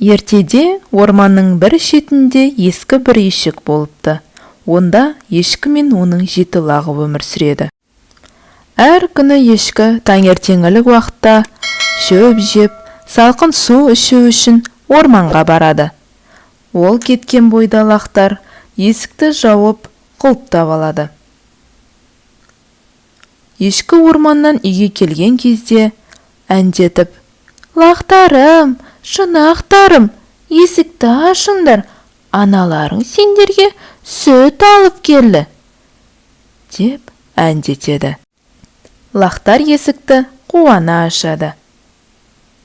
Ертеде орманның бір шетінде ескі бір ешік болыпты. Онда ешкі мен оның 7 лағы өмір сүреді. Әр күні ешкі таңертеңгілік уақытта шөп жеп, салқын су ішу үшін орманға барады. Ол кеткен бойда лақтар есікті жауып құлыптап алады. Ешкі орманнан үйге келген кезде әндетіп: «Лақтарым, шынақтарым, есікті ашыңдар, аналарың сендерге сүт алып келді» деп әндетеді. Лақтар есікті қуана ашады.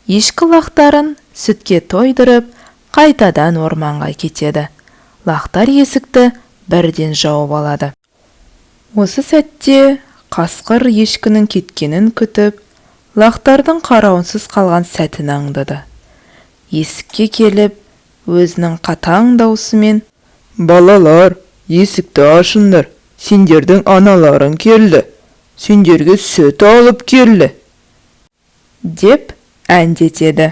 Ешкі лақтарын сүтке тойдырып, қайтадан орманға кетеді. Лақтар есікті бірден жауып алады. Осы сәтте қасқыр ешкінің кеткенін күтіп, лақтардың қарауынсыз қалған сәтін аңдады. Есікке келіп, өзінің қатаң даусымен: «Балалар, есікті ашыңдар, сендердің аналарың келді, сендерге сүт алып келді» деп әндетеді.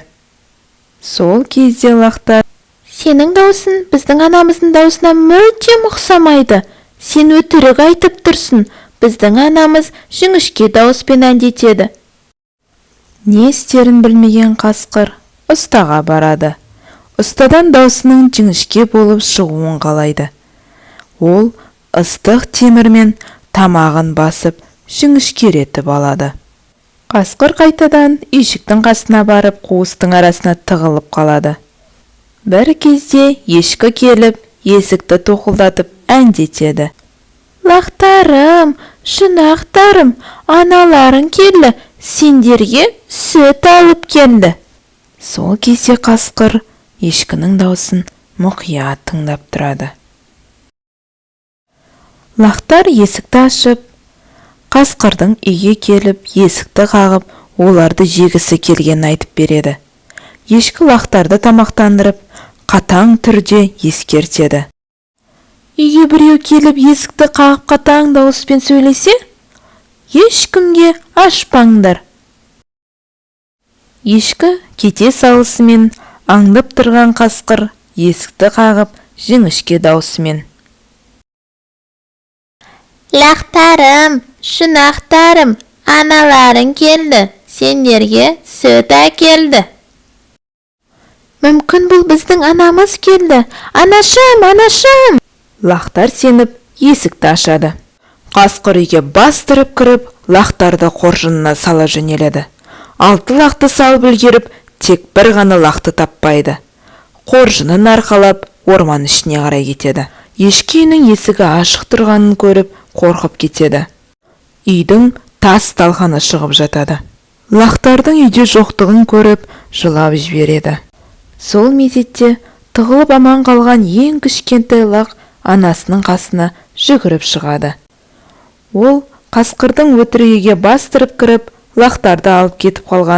Сол кезде лақтар: «Сенің даусың біздің анамыздың даусына мүлдем ұқсамайды. Сен өтірік айтып тұрсың. Біздің анамыз жіңішке дауыспен әндетеді». Не істерін білмеген қасқыр ұстаға барады. Ұстадан даусының жіңішке болып шығуын қалайды. Ол ыстық темірмен тамағын басып, жіңішкеретіп алады. Қасқыр қайтадан ешіктің қасына барып, қуыстың арасына тығылып қалады. Бір кезде ешкі келіп, есікті тоқылдатып әндетеді: «Лақтарым, шынақтарым, аналарың келді, сендерге сүт алып келді». Сол кезде қасқыр ешкінің даусын мұқият тыңдап тұрады. Лақтар есікті ашып, қасқырдың үйге келіп, есікті қағып, оларды жегісі келгенін айтып береді. Ешкі лақтарды тамақтандырып, қатаң түрде ескертеді: «Үйге біреу келіп, есікті қағып қатаң дауыспен сөйлесе, ешкімге ашпаңдар». Ешкі кете салысымен аңдып тұрған қасқыр есікті қағып, жіңішке даусымен: «Лақтарым, шынақтарым, аналарың келді, сендерге сүт әкелді». «Мүмкін бұл біздің анамыз келді. Анашым, анашым!» Лақтар сеніп, есікті ашады. Қасқыр үйге бастырып кіріп, лақтарды қоржынына сала жөнеледі. 6 лақты салып үлгеріп, тек бір ғана лақты таппайды. Қоржынын арқалап, орман ішіне қарай кетеді. Ешкі үйінің есігі ашық тұрғанын көріп, қорқып кетеді. Үйдің тас талқаны шығып жатады. Лақтардың үйде жоқтығын көріп, жылап жібереді. Сол мезетте тығылып аман қалған ең кішкентай лақ анасының қасына жүгіріп шығады. Ол қасқырдың өтірігіне бастырып кіріп, лақтарды алып кетіп қалған